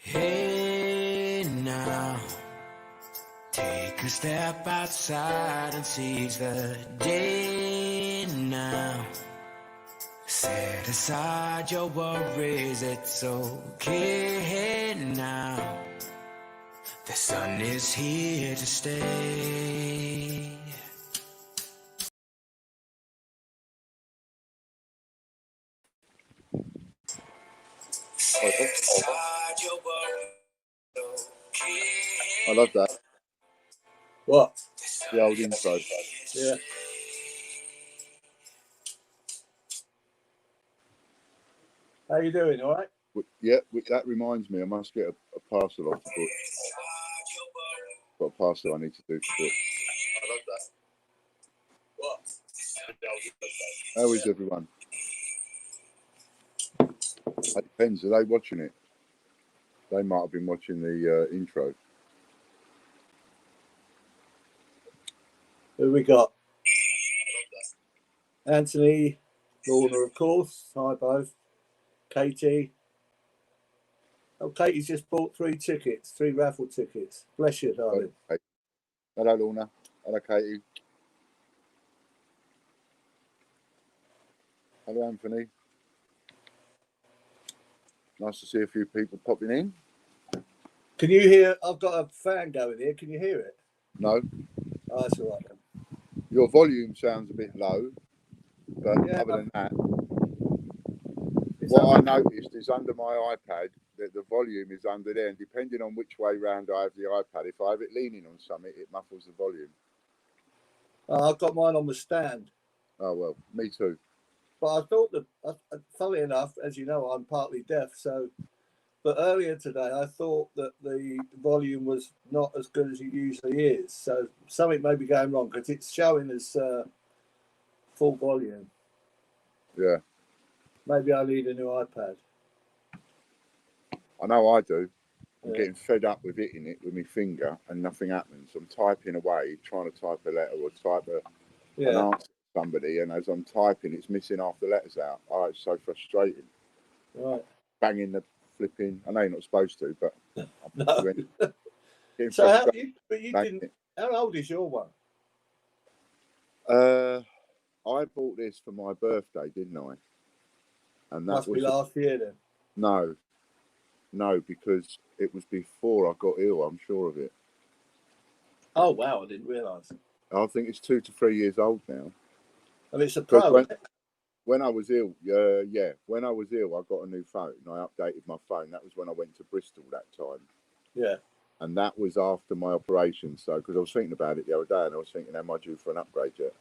Hey now, take a step outside and seize the day now. Set aside your worries, it's okay now. The sun is here to stay. Set aside your worries, I love that. What? The old intro. Yeah. How you doing? All right? Yeah, that reminds me. I must get a parcel off the book. Got a parcel I need to do for the book. I love that. What? How is everyone? It depends. Are they watching it? They might have been watching the intro. Who we got? Anthony, Lorna, of course. Hi, both. Katie. Oh, Katie's just bought 3 tickets, 3 raffle tickets. Bless you, darling. Hello, Lorna. Hello, Katie. Hello, Anthony. Nice to see a few people popping in. Can you hear? I've got a fan going here. Can you hear it? No. Oh, that's all right then. Your volume sounds a bit low, but Yeah, other than that, it's what I noticed is under my iPad that the volume is under there, and depending on which way round I have the iPad, if I have it leaning on something, it muffles the volume. I've got mine on the stand. Oh well, me too. But I thought that, funnily enough, as you know, I'm partly deaf, so. But earlier today, I thought that the volume was not as good as it usually is. So something may be going wrong because it's showing as full volume. Yeah. Maybe I need a new iPad. I know I do. I'm getting fed up with hitting it with my finger and nothing happens. I'm typing away, trying to type a letter or type an answer to somebody, and as I'm typing, it's missing half the letters out. Oh, it's so frustrating. Right. Banging the flipping. I know you're not supposed to, but no. So how old is your one? I bought this for my birthday, didn't I? And that must be last year then. No, because it was before I got ill. I'm sure of it. Oh wow! I didn't realise. I think it's 2 to 3 years old now. And it's a Pro. When I was ill, when I was ill, I got a new phone. I updated my phone. That was when I went to Bristol that time. Yeah. And that was after my operation. So, because I was thinking about it the other day, and I was thinking, am I due for an upgrade yet?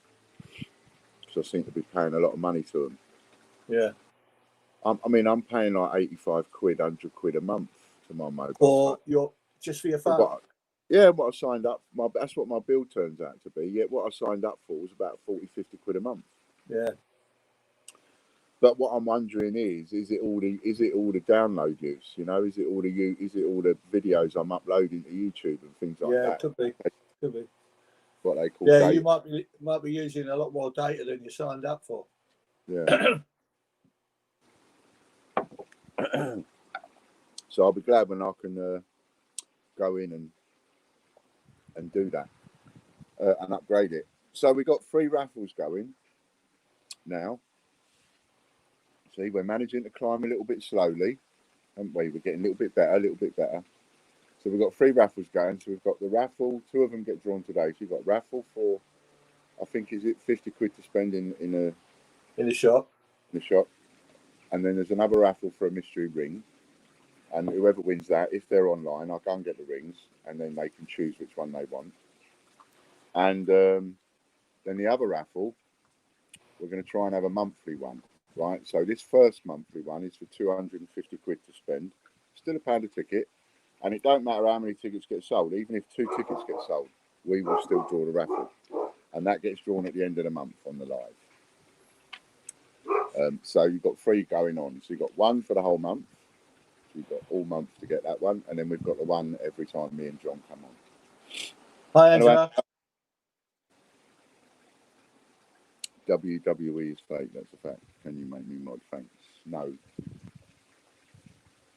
Because I seem to be paying a lot of money to them. Yeah. I'm paying like 85 quid, 100 quid a month to my mobile phone. Just for your phone? What I signed up, that's what my bill turns out to be. Yet what I signed up for was about 40, 50 quid a month. Yeah. But what I'm wondering is it all the download use? You know, is it all the videos I'm uploading to YouTube and things like that? Yeah, could be. What they call data. You might be using a lot more data than you signed up for. Yeah. So I'll be glad when I can go in and do that and upgrade it. So we got 3 raffles going now. See, we're managing to climb a little bit slowly, haven't we? We're getting a little bit better. So we've got 3 raffles going. So we've got the raffle. 2 of them get drawn today. So you've got raffle for, I think, is it 50 quid to spend in the shop? In the shop. And then there's another raffle for a mystery ring. And whoever wins that, if they're online, I'll go and get the rings, and then they can choose which one they want. And then the other raffle, we're going to try and have a monthly one, right? So this first monthly one is for 250 quid to spend. Still £1 a ticket. And it don't matter how many tickets get sold. Even if 2 tickets get sold, we will still draw the raffle. And that gets drawn at the end of the month on the live. So you've got 3 going on. So you've got 1 for the whole month. So you've got all month to get that one. And then we've got the one every time me and John come on. Hi, Angela. WWE is fake, that's a fact. Can you make me mod? Thanks. No.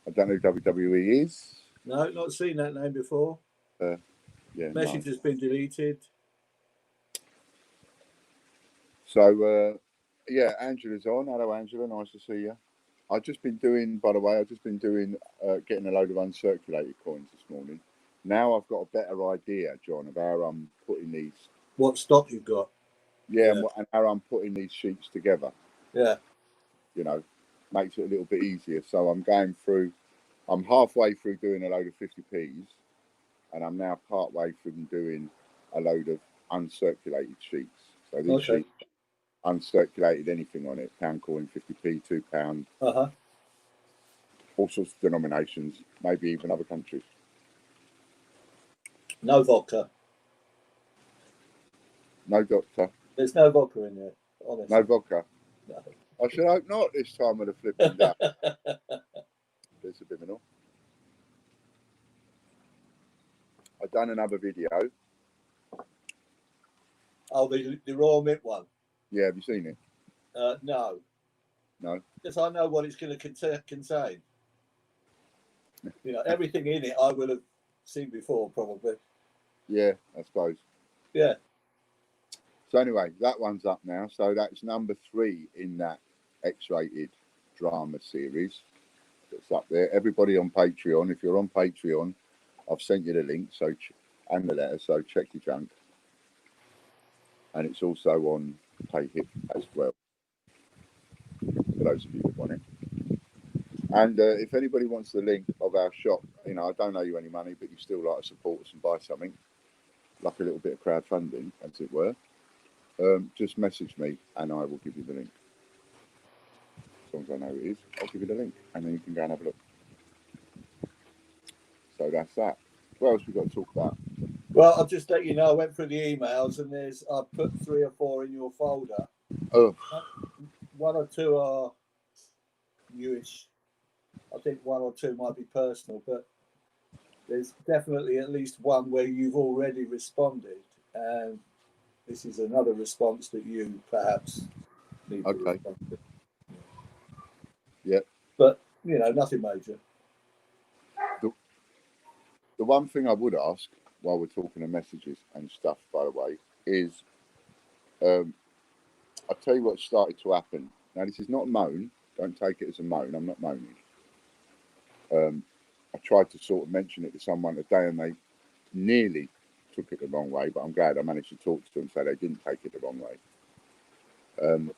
I don't know who WWE is. No, not seen that name before. Yeah, Message no. has been deleted. So, yeah, Angela's on. Hello, Angela. Nice to see you. I've just been doing, by the way, getting a load of uncirculated coins this morning. Now I've got a better idea, John, of how I'm putting these. What stock you've got? Yeah, and how I'm putting these sheets together. Yeah. You know, makes it a little bit easier. So I'm going through. I'm halfway through doing a load of 50p's, and I'm now part way from doing a load of uncirculated sheets. So these sheets, uncirculated anything on it, pound coin, 50p, £2, all sorts of denominations, maybe even other countries. No vodka. No doctor. There's no vodka in there, honestly. No vodka. No. I should hope not this time of the flipping day. There's a bit of I've done another video. Oh, the Royal Mint one? Yeah, have you seen it? No. No? Because I know what it's going to contain. You know, everything in it I will have seen before, probably. Yeah, I suppose. Yeah. So anyway, that one's up now. So that's number 3 in that X-rated drama series that's up there. Everybody on Patreon, if you're on Patreon, I've sent you the link and the letter, so check your junk. And it's also on PayHip as well, for those of you that want it. And if anybody wants the link of our shop, you know, I don't owe you any money, but you still like to support us and buy something, like a little bit of crowdfunding, as it were, just message me and I will give you the link. As long as I know it is, I'll give you the link and then you can go and have a look. So that's that. What else we got to talk about? Well, I'll just let you know, I went through the emails and I put 3 or 4 in your folder. Oh. 1 or 2 are newish. I think 1 or 2 might be personal, but there's definitely at least one where you've already responded. And this is another response that you perhaps need to respond to. Yeah. But, you know, nothing major. The one thing I would ask while we're talking of messages and stuff, by the way, is I'll tell you what started to happen. Now, this is not a moan. Don't take it as a moan. I'm not moaning. I tried to sort of mention it to someone today and they nearly took it the wrong way, but I'm glad I managed to talk to them so they didn't take it the wrong way.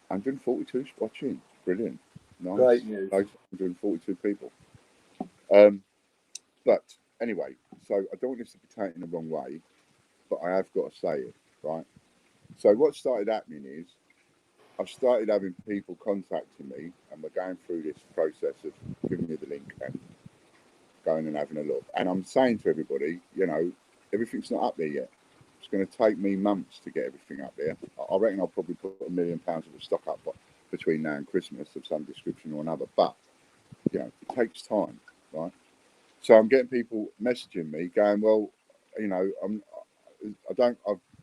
142 watching. Brilliant. Nice. Great news. 142 people. But anyway, so I don't want this to be taken the wrong way, but I have got to say it, right? So what started happening is I started having people contacting me and we're going through this process of giving me the link and going and having a look. And I'm saying to everybody, you know, everything's not up there yet. It's going to take me months to get everything up there. I reckon I'll probably put £1 million of stock up between now and Christmas of some description or another. But, you know, it takes time, right? So I'm getting people messaging me going, well, you know,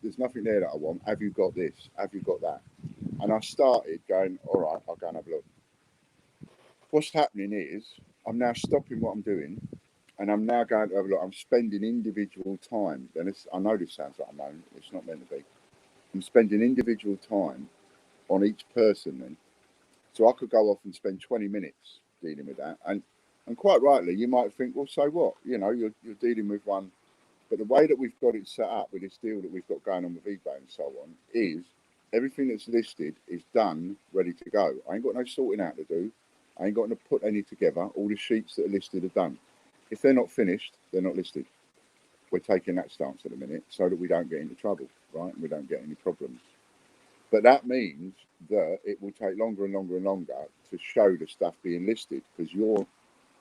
there's nothing there that I want. Have you got this? Have you got that? And I started going, all right, I'll go and have a look. What's happening is I'm now stopping what I'm doing and I'm now going to have a look. I'm spending individual time. And I know this sounds like a moan. It's not meant to be. I'm spending individual time on each person then. So I could go off and spend 20 minutes dealing with that. And quite rightly, you might think, well, so what? You know, you're dealing with one. But the way that we've got it set up with this deal that we've got going on with eBay and so on is everything that's listed is done, ready to go. I ain't got no sorting out to do. I ain't got to put any together. All the sheets that are listed are done. If they're not finished, they're not listed. We're taking that stance at the minute so that we don't get into trouble, right? And we don't get any problems. But that means that it will take longer and longer and longer to show the stuff being listed because you're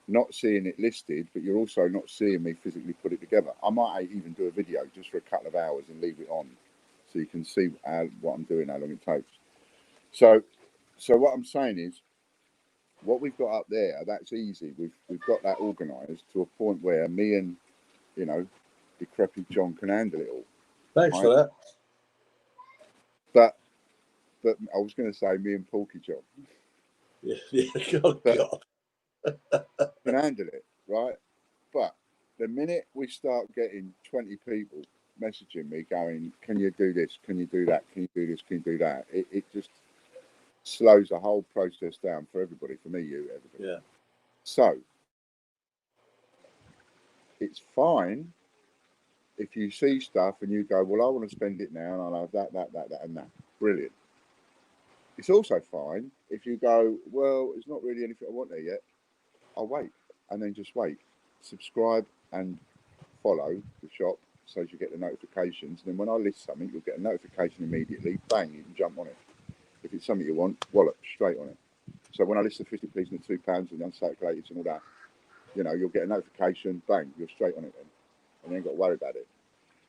not seeing it listed, but you're also not seeing me physically put it together. I might even do a video just for a couple of hours and leave it on so you can see what I'm doing, how long it takes. So what I'm saying is, what we've got up there, that's easy. We've got that organised to a point where me and, you know, decrepit John can handle it all. Thanks for that. But I was going to say me and Porky John. Yeah. God. can handle it, right? But the minute we start getting 20 people messaging me going, can you do this? Can you do that? Can you do this? Can you do that? It just slows the whole process down for everybody, for me, you, everybody. Yeah. So it's fine if you see stuff and you go, well, I want to spend it now and I'll have that, and that. Brilliant. It's also fine if you go, well, it's not really anything I want there yet. I'll wait, and then just wait. Subscribe and follow the shop so you get the notifications. And then when I list something, you'll get a notification immediately. Bang, you can jump on it. If it's something you want, wallop straight on it. So when I list the 50 piece and the £2 and the uncirculated and all that, you know, you'll get a notification. Bang, you're straight on it then, and you ain't got to worry about it.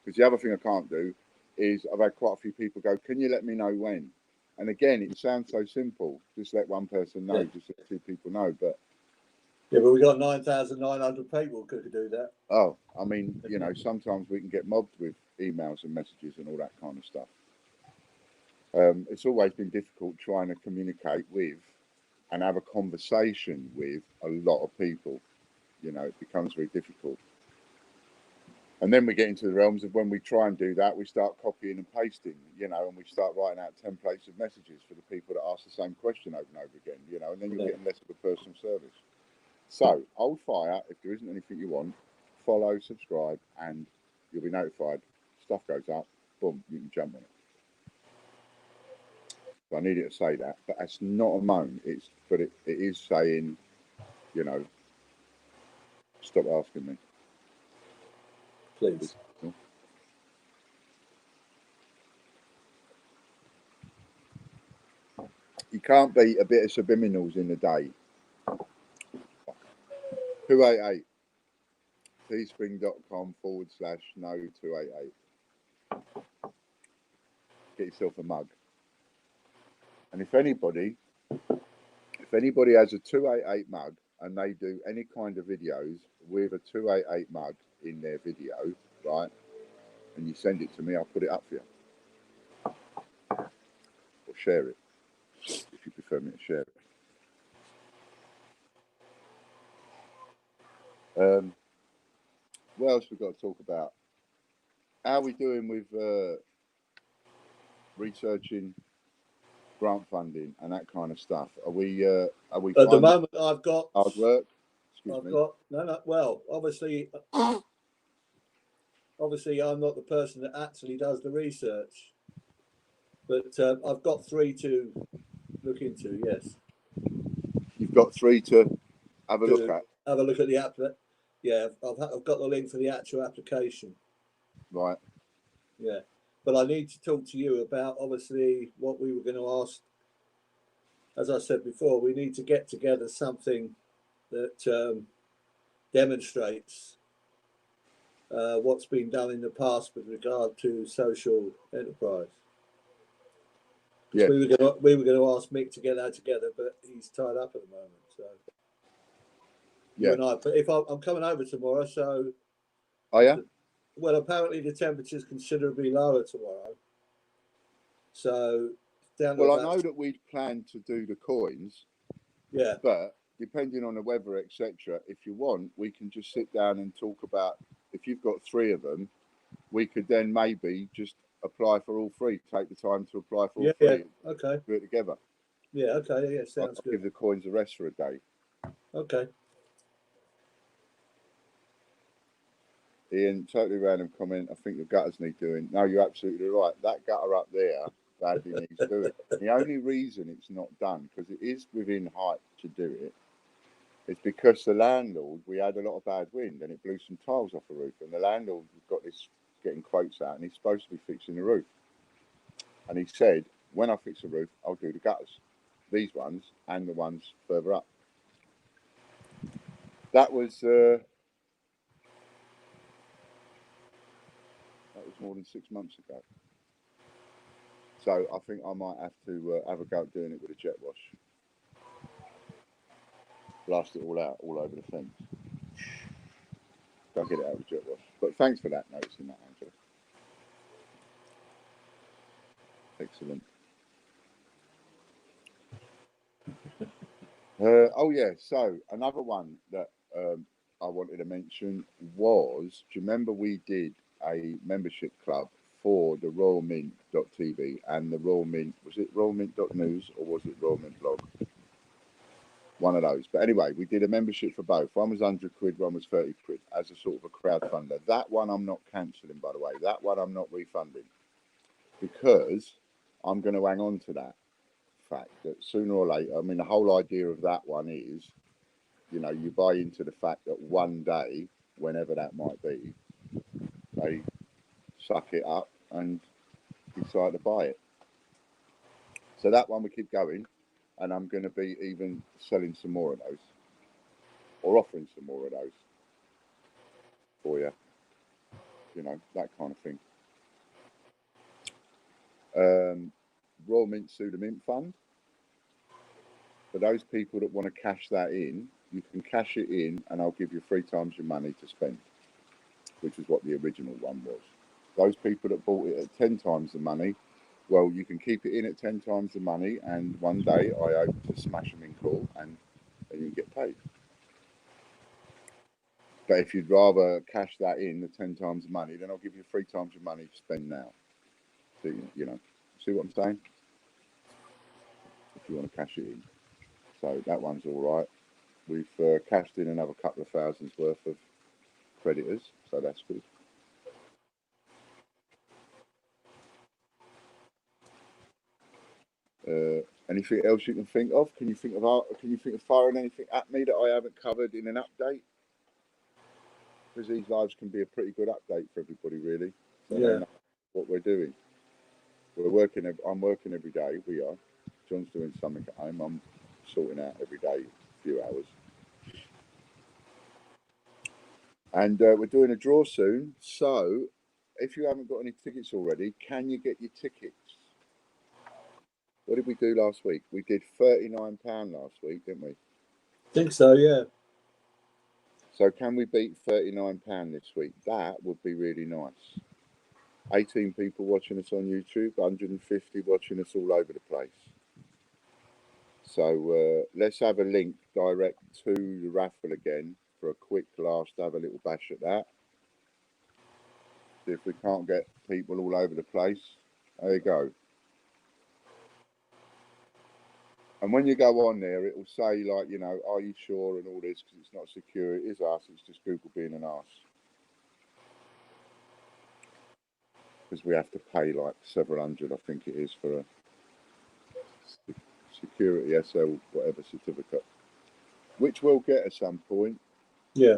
Because the other thing I can't do is I've had quite a few people go, can you let me know when? And again, it sounds so simple. Just let one person know, just let two people know. But yeah, but we got 9,900 people who could do that. oh, I mean, you know, sometimes we can get mobbed with emails and messages and all that kind of stuff. It's always been difficult trying to communicate with and have a conversation with a lot of people. You know, it becomes very difficult. And then we get into the realms of when we try and do that, we start copying and pasting, you know, and we start writing out templates of messages for the people that ask the same question over and over again, you know, and then you're getting less of a personal service. So, old fire, if there isn't anything you want, follow, subscribe, and you'll be notified. Stuff goes up, boom, you can jump on it. So I needed to say that, but that's not a moan. But it is saying, you know, stop asking me. Please. You can't beat a bit of subliminals in the day. 288. teespring.com/no288. Get yourself a mug. And if anybody has a 288 mug and they do any kind of videos with a 288 mug in their video, right, and you send it to me, I'll put it up for you. Or share it, if you prefer me to share it. What else we've got to talk about? How are we doing with researching grant funding and that kind of stuff? Are we At the moment, I've got hard work? Well, obviously, I'm not the person that actually does the research, but I've got 3 to look into. Yes, you've got 3 to have a look at. Have a look at the app. Yeah, I've got the link for the actual application. Right. Yeah, but I need to talk to you about obviously what we were going to ask. As I said before, we need to get together something that demonstrates what's been done in the past with regard to social enterprise. Yeah. We were going to ask Mick to get that together, but he's tied up at the moment. So yeah. But if I'm coming over tomorrow, so oh yeah. Well, apparently the temperature is considerably lower tomorrow. So down to well, I know that we'd planned to do the coins. Yeah. But depending on the weather, etc., if you want, we can just sit down and talk about. If you've got 3 of them, we could then maybe just apply for all 3. Take the time to apply for all 3. Yeah. Okay. Do it together. Yeah. Okay. Yeah. Sounds I'll good. give the coins a rest for a day. Okay. Ian, totally random comment. I think the gutters need doing. No, you're absolutely right. That gutter up there badly needs doing. The only reason it's not done, because it is within height to do it, is because the landlord, we had a lot of bad wind and it blew some tiles off the roof. And the landlord got this getting quotes out and he's supposed to be fixing the roof. And he said, when I fix the roof, I'll do the gutters. These ones and the ones further up. That was more than 6 months ago. So I think I might have to have a go at doing it with a jet wash. Blast it all out, all over the fence. Go get it out with a jet wash. But thanks for that, noticing that, Angela. Excellent. Oh yeah. So another one that I wanted to mention was, do you remember we did a membership club for the Royal Mint.tv and the Royal Mint? Was it Royal Mint.news or was it Royal Mint blog? One of those. But anyway, we did a membership for both. One was 100 quid, one was 30 quid as a sort of a crowdfunder. That one I'm not cancelling, by the way. That one I'm not refunding because I'm going to hang on to that fact that sooner or later, I mean, the whole idea of that one is, you know, you buy into the fact that one day, whenever that might be, they suck it up and decide to buy it. So that one we keep going, and I'm going to be even selling some more of those or offering some more of those for you know, that kind of thing. Royal Mint Sue the Mint Fund. For those people that want to cash that in, you can cash it in and I'll give you 3 times your money to spend, which is what the original one was. Those people that bought it at 10 times the money, well, you can keep it in at 10 times the money, and one day I hope to smash them in court and you get paid. But if you'd rather cash that in at 10 times the money, then I'll give you 3 times your money to spend now. So, you know, see what I'm saying? If you want to cash it in. So that one's all right. We've cashed in another couple of thousands worth of creditors, so that's good. Anything else you can think of? Can you think of firing anything at me that I haven't covered in an update? Because these lives can be a pretty good update for everybody, really. So they know what we're doing. I'm working every day. We are. John's doing something at home. I'm sorting out every day, a few hours. And we're doing a draw soon. So if you haven't got any tickets already, can you get your tickets? What did we do last week? We did £39 last week, didn't we? I think so, yeah. So can we beat £39 this week? That would be really nice. 18 people watching us on YouTube, 150 watching us all over the place. So let's have a link direct to the raffle again for a quick last, have a little bash at that. See if we can't get people all over the place. There you go. And when you go on there, it will say, like, you know, are you sure and all this, because it's not secure. It is us. It's just Google being an arse. Because we have to pay like several hundred, I think it is, for a security SL whatever certificate, which we'll get at some point. Yeah.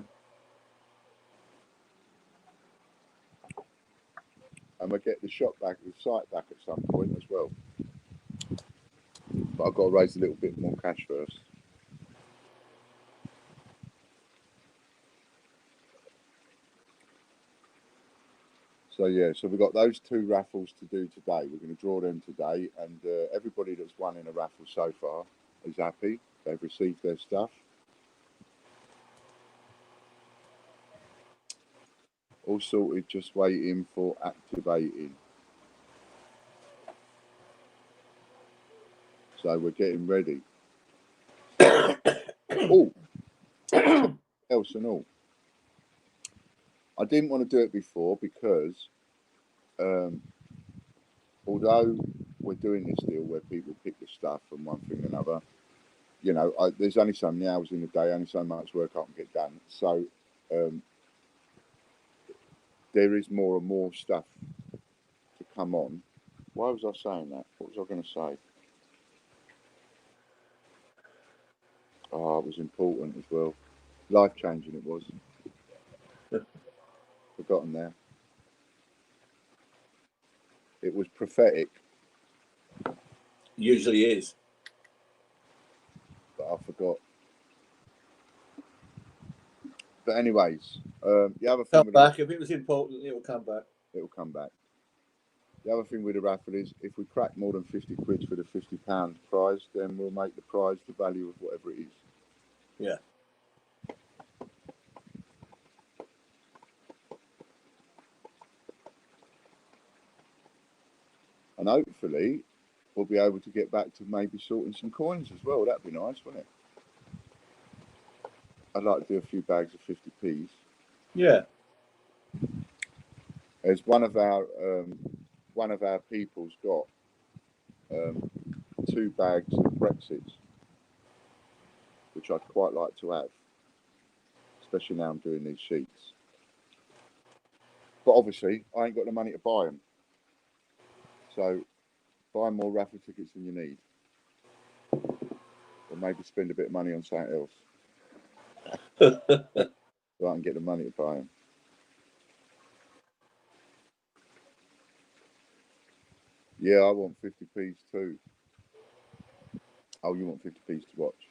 And we'll get the shop back, the site back at some point as well. But I've got to raise a little bit more cash first. So yeah, so we've got those 2 raffles to do today. We're going to draw them today, and everybody that's won in a raffle so far is happy. They've received their stuff. All sorted, just waiting for activating. So we're getting ready. Oh, else and all. I didn't want to do it before because although we're doing this deal where people pick the stuff and one thing and another, you know, there's only so many hours in the day, only so much work I can get done. So there is more and more stuff to come on. Why was I saying that? What was I going to say? Oh, it was important as well. Life-changing it was. Forgotten now. It was prophetic. Usually is. But I forgot. But anyways, the other thing... Come back. If it was important, it will come back. It will come back. The other thing with the raffle is if we crack more than 50 quid for the £50 prize, then we'll make the prize the value of whatever it is. Yeah. And hopefully we'll be able to get back to maybe sorting some coins as well. That'd be nice, wouldn't it? I'd like to do a few bags of 50p's. Yeah. As one of our people's got 2 bags of Brexits, which I'd quite like to have, especially now I'm doing these sheets. But obviously, I ain't got the money to buy them. So, buy more raffle tickets than you need. Or maybe spend a bit of money on something else. So I can get the money to buy them. Yeah, I want 50p's too. Oh, you want 50p's to watch?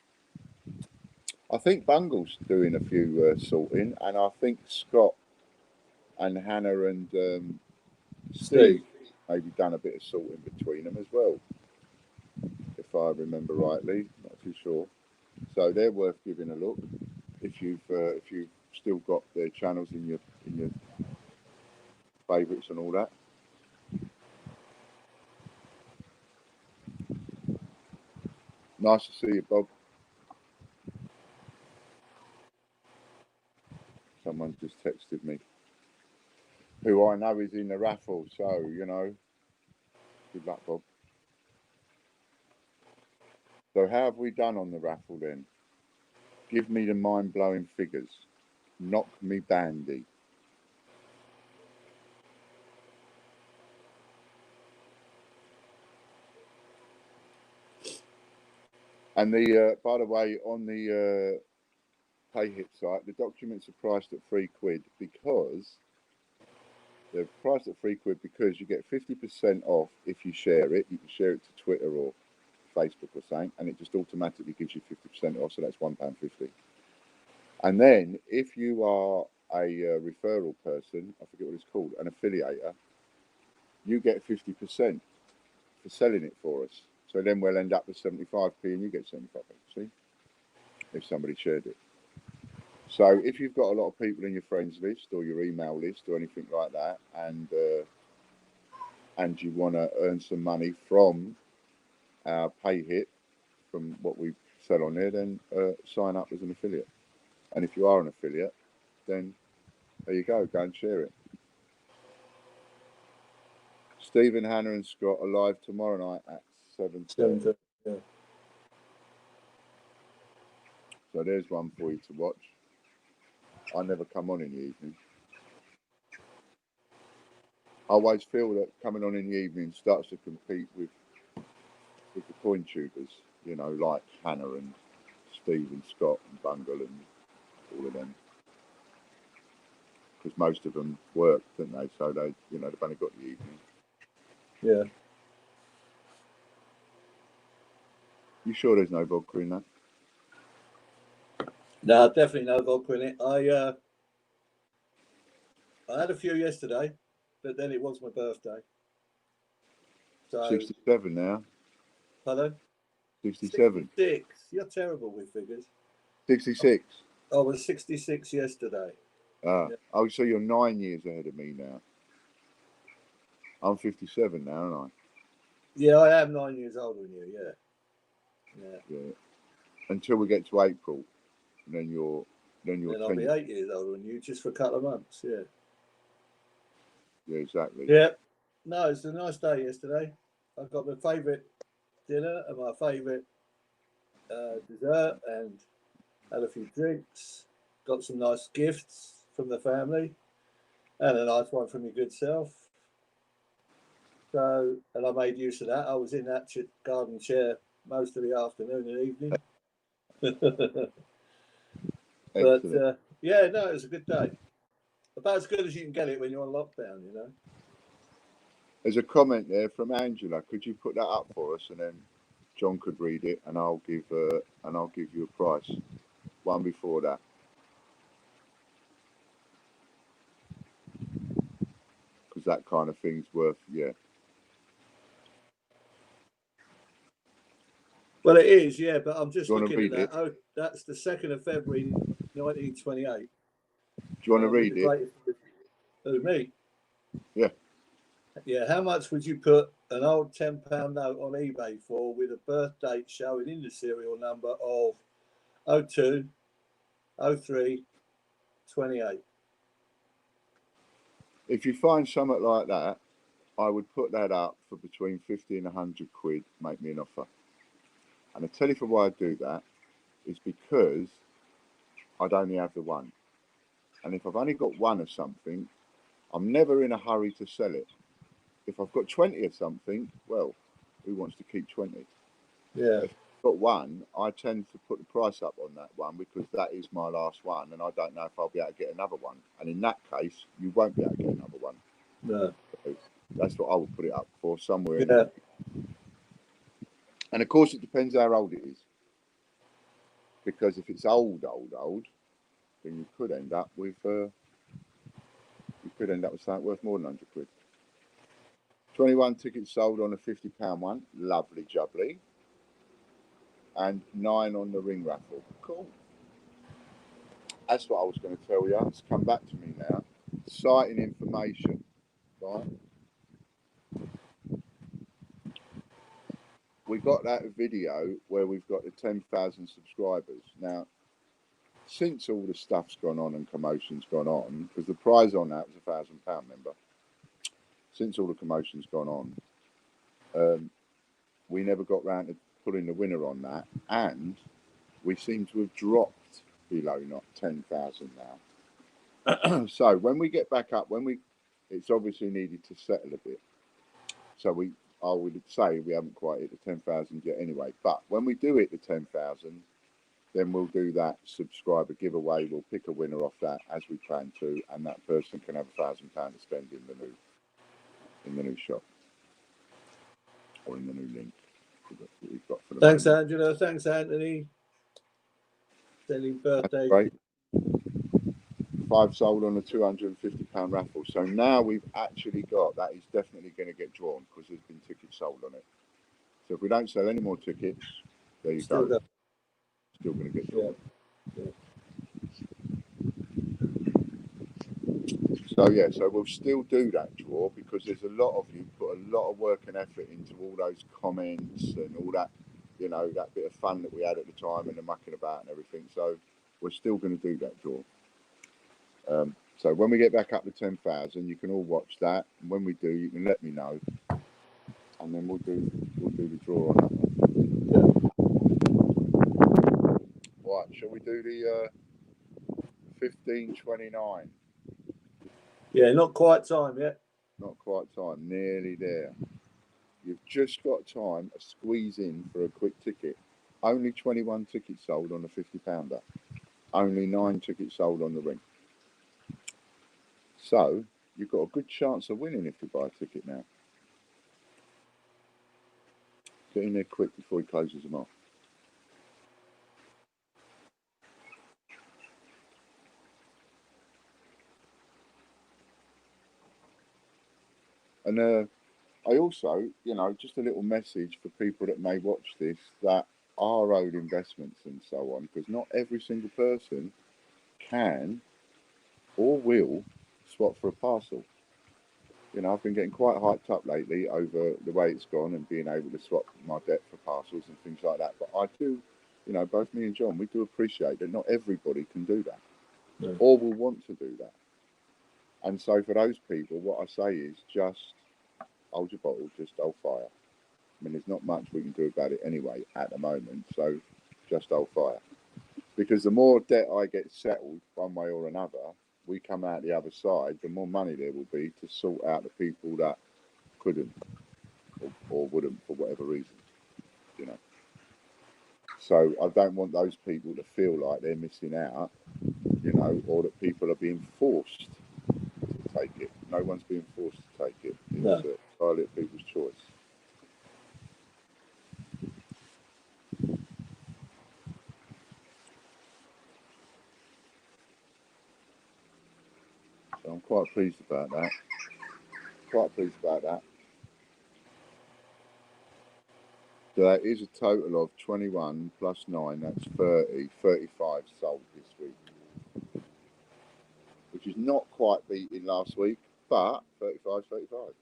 I think Bungle's doing a few sorting, and I think Scott and Hannah and Steve maybe done a bit of sorting between them as well, if I remember rightly. Not too sure. So they're worth giving a look if you've still got their channels in your favourites and all that. Nice to see you, Bob. Someone just texted me, who I know is in the raffle. So you know, good luck, Bob. So how have we done on the raffle then? Give me the mind-blowing figures. Knock me bandy. And the by the way, on the PayHip site, the documents are priced at £3 because they're priced at £3 because you get 50% off if you share it. You can share it to Twitter or Facebook or something, and it just automatically gives you 50% off. So that's £1.50. And then if you are a referral person, I forget what it's called, an affiliator, you get 50% for selling it for us. So then we'll end up with 75p and you get 75p, see? If somebody shared it. So if you've got a lot of people in your friends list or your email list or anything like that, and you want to earn some money from our PayHip, from what we sell on there, then sign up as an affiliate. And if you are an affiliate, then there you go and share it. Stephen, Hannah and Scott are live tomorrow night at 7:30. Yeah. So there's one for you to watch. I never come on in the evening. I always feel that coming on in the evening starts to compete with the coin tubers, you know, like Hannah and Steve and Scott and Bungle and all of them. Because most of them work, don't they? So they, you know, they've only got the evening. Yeah. You sure there's no vodka in that? No, definitely no vodka in it. I had a few yesterday, but then it was my birthday. So 67 now. Pardon? 67. 66. You're terrible with figures. 66. I was 66 yesterday. Ah. Yeah. Oh, so you're 9 years ahead of me now. I'm 57 now, aren't I? Yeah, I am 9 years older than you. Yeah. Until we get to April, then you're Then I'll be 8 years older than you just for a couple of months. Yeah. Yeah, exactly. Yeah. No, it's a nice day yesterday. I got my favourite dinner and my favourite dessert and had a few drinks. Got some nice gifts from the family and a nice one from your good self. So, and I made use of that. I was in that garden chair most of the afternoon and evening. But yeah, no, it was a good day. About as good as you can get it when you're on lockdown, you know. There's a comment there from Angela. Could you put that up for us, and then John could read it, and I'll give you a price. One before that. Because that kind of thing's worth, yeah. Well, it is, yeah, but I'm just looking at that. It? Oh, that's the 2nd of February, 1928. Do you want to read it? Who, me? Yeah. Yeah, how much would you put an old £10 note on eBay for with a birth date showing in the serial number of 02 03 28. If you find something like that, I would put that up for between 50 and 100 quid. Make me an offer. And I tell you for why I do that is because I'd only have the one. And if I've only got one of something, I'm never in a hurry to sell it. If I've got 20 of something, well, who wants to keep 20? Yeah. If I've got one, I tend to put the price up on that one because that is my last one, and I don't know if I'll be able to get another one. And in that case, you won't be able to get another one. No. So that's what I would put it up for, somewhere in Yeah. there. And of course, it depends how old it is. Because if it's old, then you could end up with something worth more than 100 quid. 21 tickets sold on a £50 one, lovely jubbly, and 9 on the ring raffle. Cool. That's what I was going to tell you. It's come back to me now. Citing information, right? We got that video where we've got the 10,000 subscribers. Now, since all the stuff's gone on and commotion's gone on, because the prize on that was £1,000, remember? Since all the commotion's gone on, we never got round to putting the winner on that, and we seem to have dropped below not 10,000 now. So when we get back up, it's obviously needed to settle a bit. So I would say we haven't quite hit the 10,000 yet anyway. But when we do hit the 10,000, then we'll do that subscriber giveaway. We'll pick a winner off that as we plan to, and that person can have £1,000 to spend in the new shop or in the new link that we've got for the Thanks, moment. Angela. Thanks, Anthony. Sending birthday. That's great. 5 sold on a £250 raffle. So now we've actually got, that is definitely going to get drawn because there's been tickets sold on it. So if we don't sell any more tickets, there you Still go. Still going to get drawn. Yeah. So we'll still do that draw because there's a lot of you put a lot of work and effort into all those comments and all that, that bit of fun that we had at the time and the mucking about and everything. So we're still going to do that draw. So when we get back up to 10,000, you can all watch that. And when we do, you can let me know, and then we'll do the draw on that one. Yeah. Right, shall we do the 15:29? Yeah, not quite time yet. Not quite time, nearly there. You've just got time to squeeze in for a quick ticket. Only 21 tickets sold on the £50. Only 9 tickets sold on the ring. So you've got a good chance of winning if you buy a ticket now. Get in there quick before he closes them off. And I also, just a little message for people that may watch this that are owed investments and so on, because not every single person can or will swap for a parcel. I've been getting quite hyped up lately over the way it's gone and being able to swap my debt for parcels and things like that. But I do, both me and John, we do appreciate that not everybody can do that or will want to do that. And so for those people, what I say is just hold your bottle, just hold fire. I mean, there's not much we can do about it anyway at the moment, so just hold fire. Because the more debt I get settled one way or another, we come out the other side, the more money there will be to sort out the people that couldn't or wouldn't for whatever reason, So I don't want those people to feel like they're missing out, or that people are being forced to take it. No one's being forced to take it. It's entirely at people's choice. So I'm quite pleased about that. So that is a total of 21 plus 9, that's 30, 35 sold this week. Which is not quite beating last week, but 35's 35.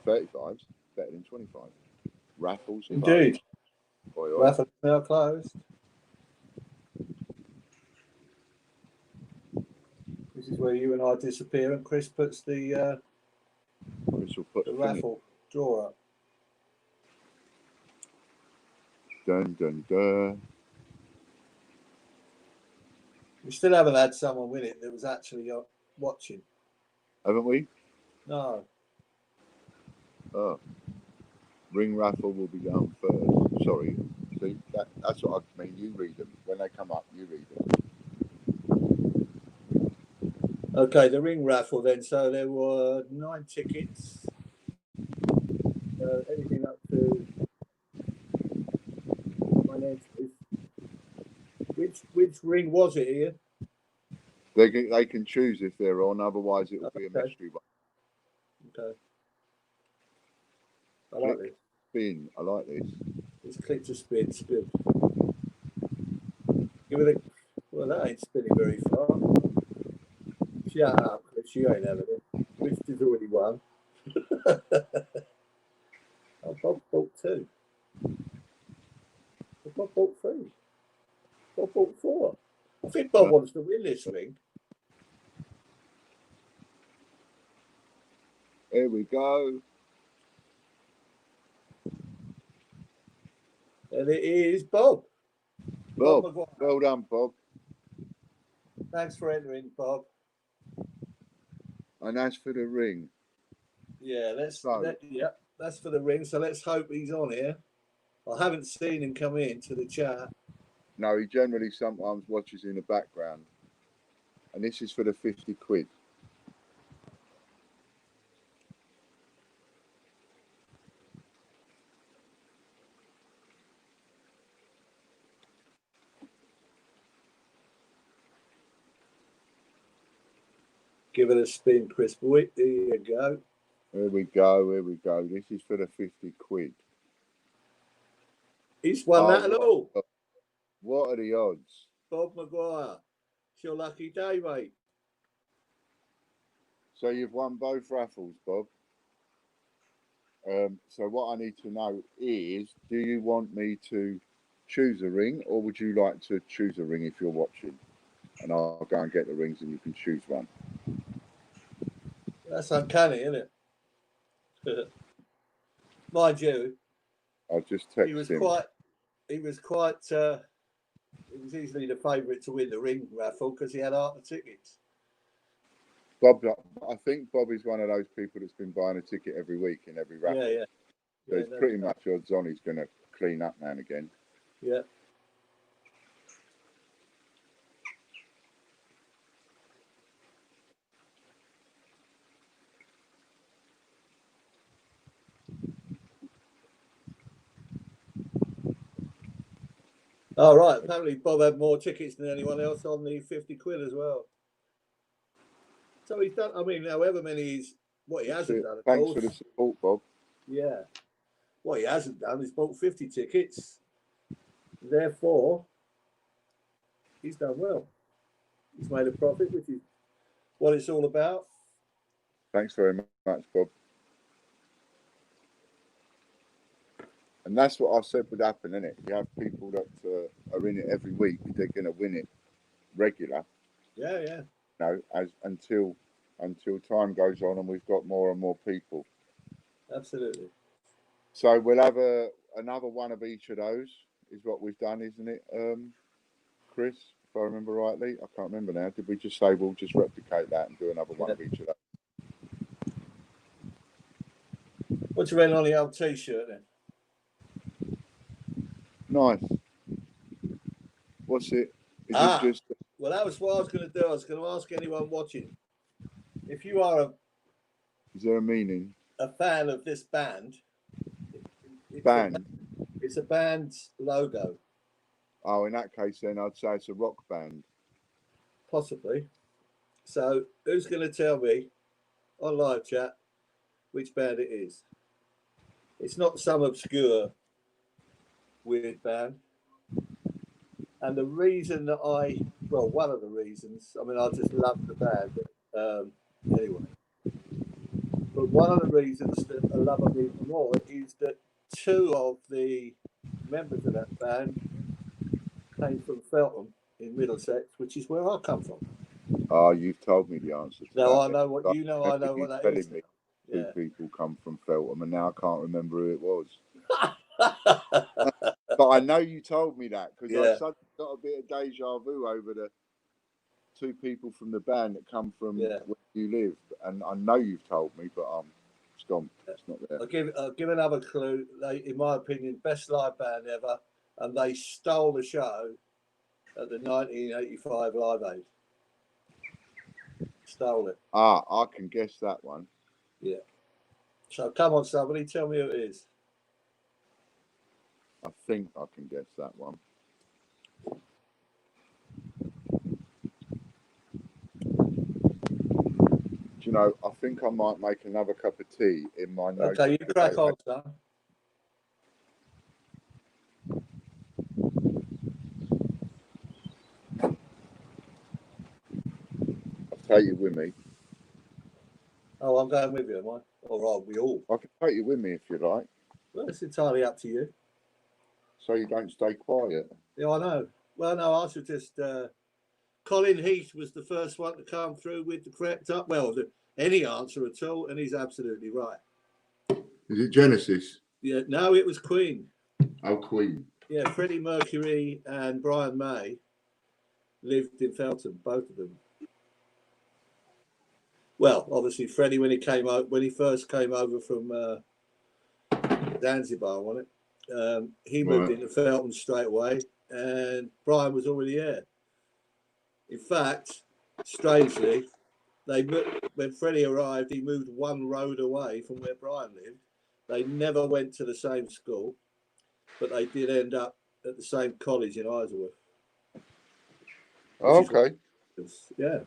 35's better than 25. Raffles Indeed. closed. Raffle's now closed. This is where you and I disappear, and Chris puts the Chris will put raffle drawer up. Dun dun dun. We still haven't had someone win it that was actually watching. Haven't we? No. Oh. Ring raffle will be done first. Sorry. See, that's what I mean. You read them. When they come up, you read them. Okay, the ring raffle then. So there were 9 tickets. Anything up to 9 entries. Which ring was it, Ian? They can choose if they're on. Otherwise, it will be a mystery one. Okay. I like this. Spin. I like this. Just click to spin. Spin. Give it a. Well, that ain't spinning very far. Shut up, Chris. You ain't having it. Which has already won. Oh, Bob bought 2. Bob bought 3. Bob bought 4. I think Bob wants to win this ring. Here we go. And it is Bob. Bob, well done, Bob. Thanks for entering, Bob. And as for the ring. Yeah, that's for the ring. So let's hope he's on here. I haven't seen him come in to the chat. No, he generally sometimes watches in the background. And this is for the 50 quid. Give it a spin, Chris Boyd. There you go. Here we go. Here we go. This is for the 50 quid. He's won that and all. What are the odds? Bob Maguire. It's your lucky day, mate. So you've won both raffles, Bob. So what I need to know is, do you want me to choose a ring, or would you like to choose a ring if you're watching? And I'll go and get the rings and you can choose one. That's uncanny, isn't it? Mind you, I'll just text him. He was easily the favourite to win the ring raffle because he had half the tickets. Bob, I think Bob is one of those people that's been buying a ticket every week in every raffle. Yeah. So it's pretty much odds on he's going to clean up now and again. Yeah. Oh, right. Apparently Bob had more tickets than anyone else on the 50 quid as well. So he's done, I mean, however many what he hasn't done, of Thanks course. for the support, Bob. Yeah. What he hasn't done is bought 50 tickets. Therefore, he's done well. He's made a profit, which is what it's all about. Thanks very much, Bob. And that's what I said would happen, isn't it? You have people that are in it every week, they're going to win it regular. Yeah. No, until time goes on and we've got more and more people. Absolutely. So we'll have another one of each of those, is what we've done, isn't it, Chris? If I remember rightly, I can't remember now. Did we just say we'll just replicate that and do another one of each of those? What's your on the old T-shirt then? Nice. What's it? Is it just? Well, that was what I was going to do. I was going to ask anyone watching if you are Is there a meaning? A fan of this band. It's a band's logo. Oh, in that case, then I'd say it's a rock band. Possibly. So, who's going to tell me on live chat which band it is? It's not some obscure weird band. And the reason that one of the reasons, I mean, I just love the band. Anyway. But one of the reasons that I love them even more is that 2 of the members of that band came from Feltham in Middlesex, which is where I come from. Oh, you've told me the answer to No, that. I know what I you know. I remember know you what that is. telling me two Yeah. people come from Feltham, and now I can't remember who it was. But I know you told me that because I Yeah. suddenly got a bit of deja vu over the two people from the band that come from Yeah. where you live, and I know you've told me, but it's gone. It's not there. I'll give another clue. They, in my opinion, best live band ever, and they stole the show at the 1985 Live Aid. Stole it. Ah, I can guess that one. Yeah. So come on, somebody, tell me who it is. I think I can guess that one. Do you know, I think I might make another cup of tea in my notes. Okay, you crack on, son. I'll take you with me. Oh, I'm going with you, am I? All right, we all. I can take you with me if you like, Well, it's entirely up to you. so you don't stay quiet. Yeah, I know. Well, no, I should just. Colin Heath was the first one to come through with the correct up. Well, any answer at all, and he's absolutely right. Is it Genesis? Yeah, no, it was Queen. Oh, Queen. Yeah, Freddie Mercury and Brian May lived in Feltham, both of them. Well, obviously Freddie when he first came over from Zanzibar, wasn't it? He moved into Feltham straight away, and Brian was already there. In fact, strangely, when Freddie arrived, he moved one road away from where Brian lived. They never went to the same school, but they did end up at the same college in Isleworth. Okay. Yeah.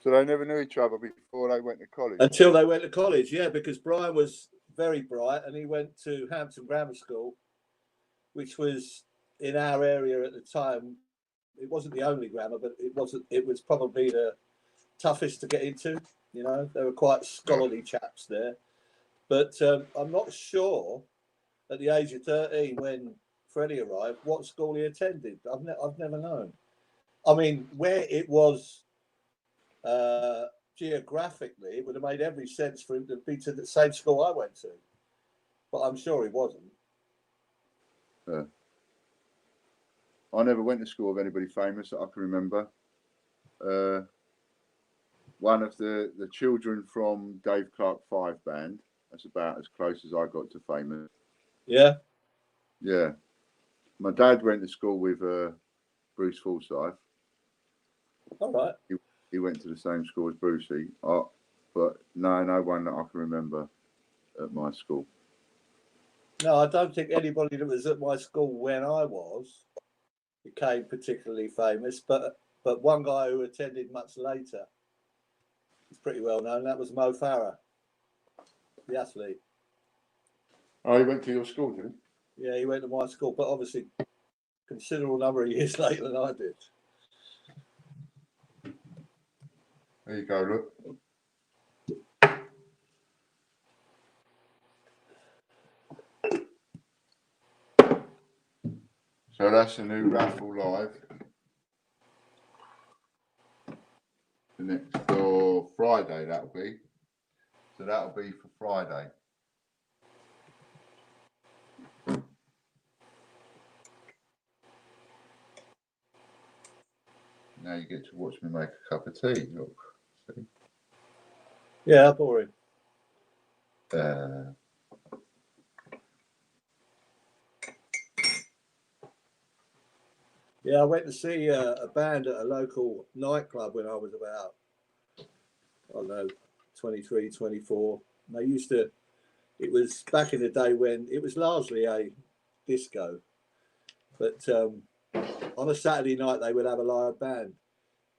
So they never knew each other before they went to college? Until they went to college, yeah, because Brian was very bright and he went to Hampton Grammar School, which was in our area at the time. It wasn't the only grammar, but it was probably the toughest to get into. You know, there were quite scholarly chaps there. But I'm not sure at the age of 13 when Freddie arrived what school he attended. I've never known. I mean, where it was geographically, it would have made every sense for him to be to the same school I went to. But I'm sure he wasn't. Yeah. I never went to school with anybody famous that I can remember. One of the children from Dave Clark 5 band. That's about as close as I got to famous. Yeah? Yeah. My dad went to school with Bruce Forsyth. All right. He went to the same school as Brucey. But no one that I can remember at my school. No, I don't think anybody that was at my school when I was became particularly famous. But one guy who attended much later is pretty well known. That was Mo Farah, the athlete. Oh, he went to your school, did he? Yeah, he went to my school, but obviously considerable number of years later than I did. There you go, look. So that's a new Raffle live. The next for Friday, that'll be. So that'll be for Friday. Now you get to watch me make a cup of tea. Look. See? Yeah, boring. Yeah, I went to see a band at a local nightclub when I was about, I don't know, 23, 24. And they used to, it was back in the day when it was largely a disco. But on a Saturday night, they would have a live band.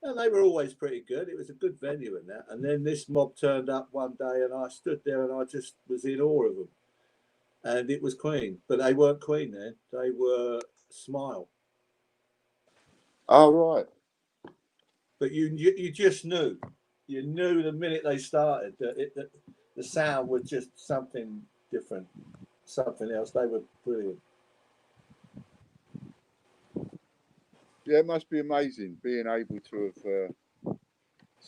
And they were always pretty good. It was a good venue and that. And then this mob turned up one day and I stood there and I just was in awe of them. And it was Queen. But they weren't Queen then. They were Smile. Oh, right. But you just knew. You knew the minute they started that the sound was just something different, something else. They were brilliant. Yeah, it must be amazing being able to have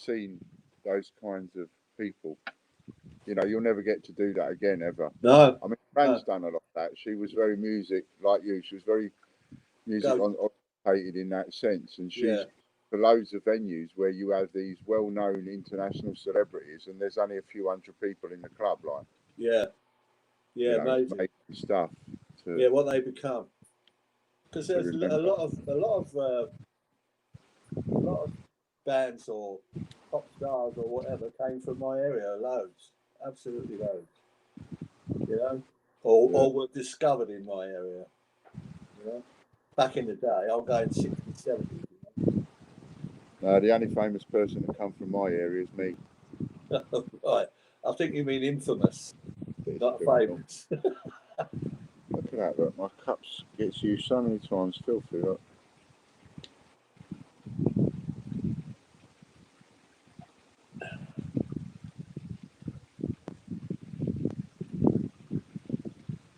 seen those kinds of people. You know, you'll never get to do that again ever. No, I mean, Fran's no. done a lot of that. She was very music like you. She was very music Go, orientated in that sense, and yeah, she's for loads of venues where you have these well-known international celebrities, and there's only a few hundred people in the club. Like, yeah, you yeah, know, amazing. making stuff Yeah, what they become. Because to there's a remember. lot of a lot of bands or pop stars or whatever came from my area. Loads, absolutely loads. You know, Yeah. or were discovered in my area. You know, back in the day, I'm going 60s, 70s. The only famous person that come from my area is me. Right. I think you mean infamous, But it's not still not. famous. Look at that, look. My cups gets used so many times, filthy, look.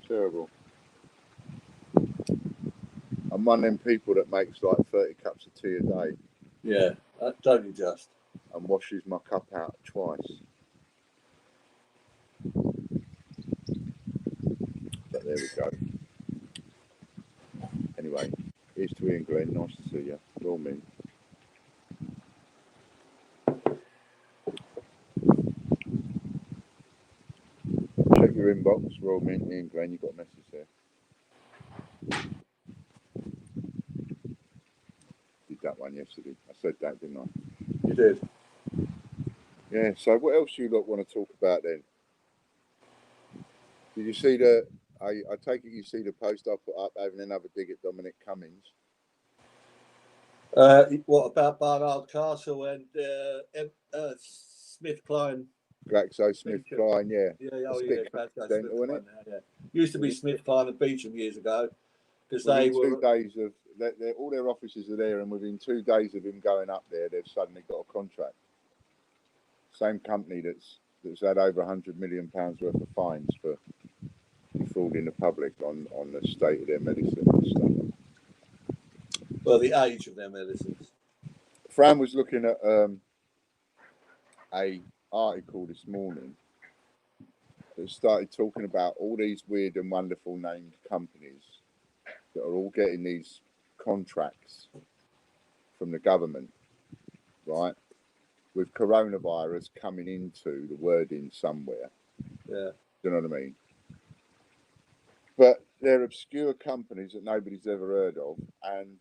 Terrible. I'm one of them people that makes like 30 cups of tea a day Yeah, don't you just? and washes my cup out twice. But there we go. Anyway, here's to Ian Glenn. Nice to see you. Roll me. Check your inbox. Roll me. Ian Glenn, you got a message there. Did that one yesterday. I said that, didn't I? You did. Yeah, so what else you lot want to talk about then? Did you see the... I take it you see the post I put up having another dig at Dominic Cummings. What about Barnard Castle and Smith Klein? GlaxoSmithKline, yeah. Yeah, That's oh a yeah, bit Glasgow Smith coincidental, isn't Klein it? now, yeah. Used to be Smith Klein and Beecham years ago because they Within 2 were. days of... all their offices are there, and within 2 days of him going up there, they've suddenly got a contract. Same company that's had over £100 million worth of fines for defrauding the public on the state of their medicine and stuff. Well, the age of their medicines. Fran was looking at a article this morning that started talking about all these weird and wonderful named companies that are all getting these contracts from the government, right? With coronavirus coming into the wording somewhere. Yeah. Do you know what I mean? But they're obscure companies that nobody's ever heard of, and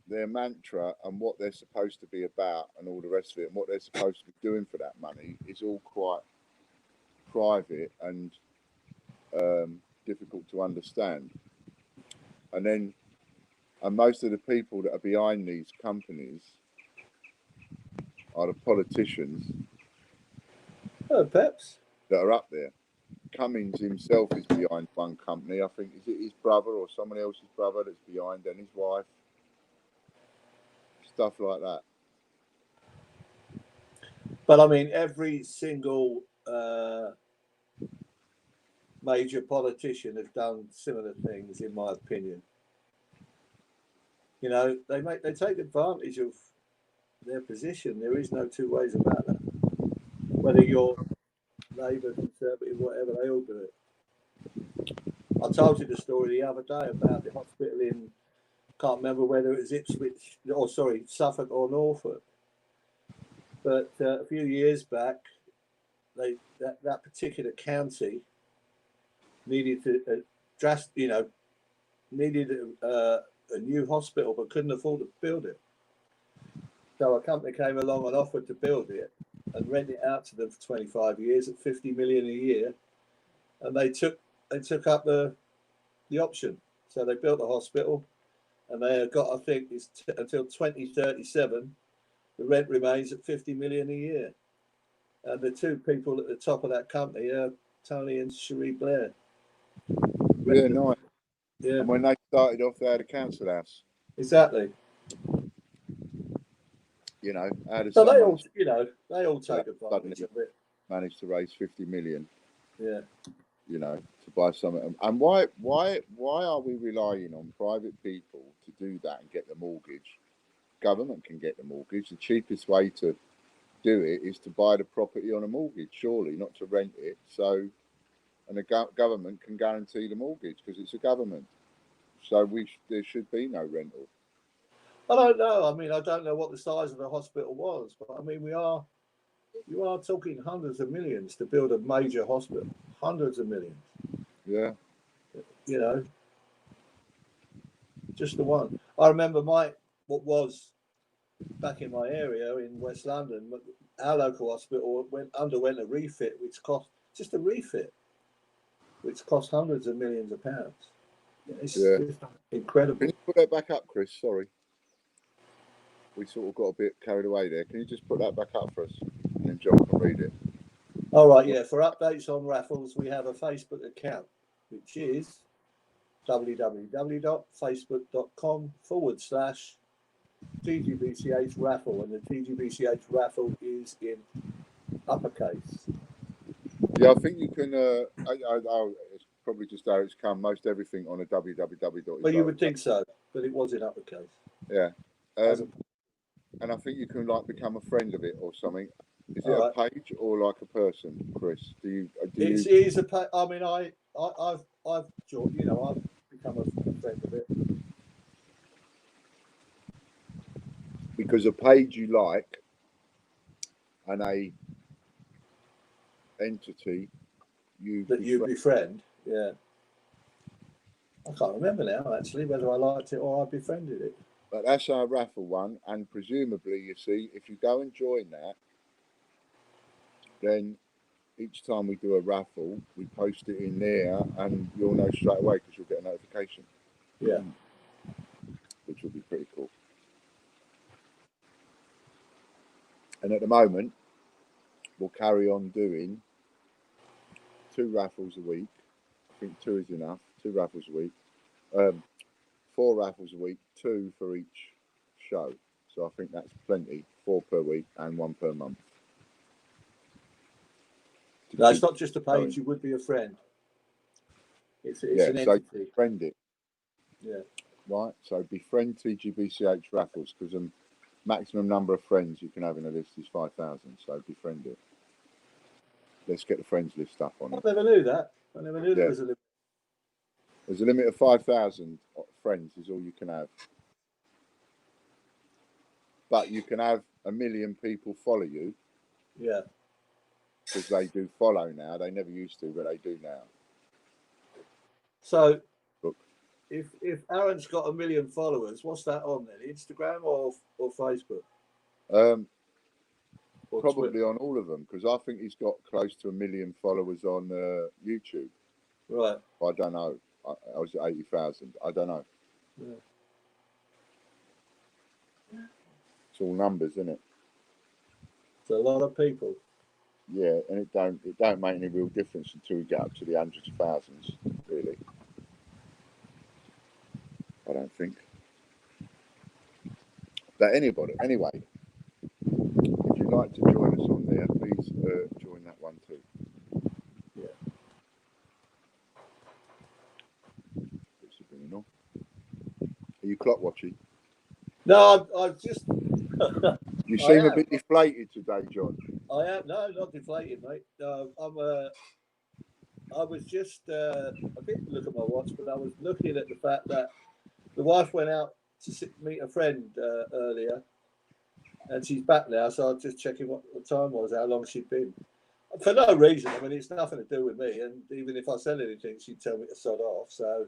their mantra and what they're supposed to be about and all the rest of it and what they're supposed to be doing for that money is all quite private and difficult to understand. And most of the people that are behind these companies are the politicians Oh, Peps. that are up there. Cummings himself is behind one company. I think is it his brother or someone else's brother that's behind, and his wife. Stuff like that. But I mean, every single major politician has done similar things, in my opinion. You know, they take advantage of their position. There is no two ways about that. Whether you're Labour, Conservative, whatever, they all do it. I told you the story the other day about the hospital in, can't remember whether it was Ipswich, or sorry, Suffolk or Norfolk. But a few years back, that particular county needed to needed a new hospital, but couldn't afford to build it. So a company came along and offered to build it and rent it out to them for 25 years at 50 million a year, and they took up the option. So they built the hospital, and they have got, I think, until 2037. The rent remains at 50 million a year, and the two people at the top of that company are Tony and Cherie Blair. Yeah, nice. Yeah, And when they started off, they had a council house. exactly. You know, how does So they someone all, they all take suddenly advantage of it. manage to raise 50 million? Yeah. You know, to buy something. And why are we relying on private people to do that and get the mortgage government can get the mortgage. The cheapest way to do it is to buy the property on a mortgage, surely, not to rent it. So, and the government can guarantee the mortgage because it's a government. So there should be no rental. I don't know. I mean, I don't know what the size of the hospital was, but I mean, you are talking hundreds of millions to build a major hospital. Hundreds of millions. Yeah. You know, just the one. I remember what was back in my area in West London, our local hospital underwent a refit, which cost just a refit, which cost hundreds of millions of pounds. It's incredible. Can you put that back up, Chris? Sorry. We sort of got a bit carried away there. Can you just put that back up for us? And then John can read it. All right, yeah. For updates on raffles, we have a Facebook account, which is www.facebook.com/TGBCH raffle, and the TGBCH raffle is in uppercase. Yeah, I think you can. It's probably just how it's come. Most everything on a www. Well, you would think so, but it was in uppercase. Yeah, and I think you can like become a friend of it or something. Is it a page or like a person, Chris? It is a page. I mean, I've joined. You know, I've become a friend of it. Because a page you like and a entity you befriend. Yeah. I can't remember now, actually, whether I liked it or I befriended it. But that's our raffle one, and presumably, you see, if you go and join that, then each time we do a raffle, we post it in there, and you'll know straight away because you'll get a notification. Yeah. Which will be pretty cool. And at the moment, we'll carry on doing 2 raffles a week. I think 2 is enough. 2 raffles a week. 4 raffles a week, 2 for each show. So I think that's plenty. 4 per week and 1 per month. No, it's not just a page. You would be a friend. It's an entity. So befriend it. Yeah. Right. So befriend TGBCH raffles because the maximum number of friends you can have in a list is 5,000. So befriend it. Let's get the friends list up on it. I never knew that. I never knew there was a limit. There's a limit of 5,000 friends is all you can have. But you can have 1 million people follow you. Yeah. Because they do follow now. They never used to, but they do now. So, if Aaron's got 1 million followers, what's that on then? Instagram or Facebook? Or probably Twitter? on all of them, because I think he's got close to 1 million followers on YouTube. Right. I don't know. I was at 80,000. I don't know. Yeah. It's all numbers, isn't it? It's a lot of people. Yeah, and it don't make any real difference until we get up to the hundreds of thousands, really. I don't think. But anyway, if you'd like to join us on there, please join that one too. Yeah. Are you clock watching? No, I've just. You seem a bit deflated today, John. I am. No, not deflated, mate. I was just. I didn't look at my watch, but I was looking at the fact that the wife went out to meet a friend earlier, and she's back now. So I was just checking what the time was, how long she'd been. For no reason. I mean, it's nothing to do with me. And even if I said anything, she'd tell me to sod off. So,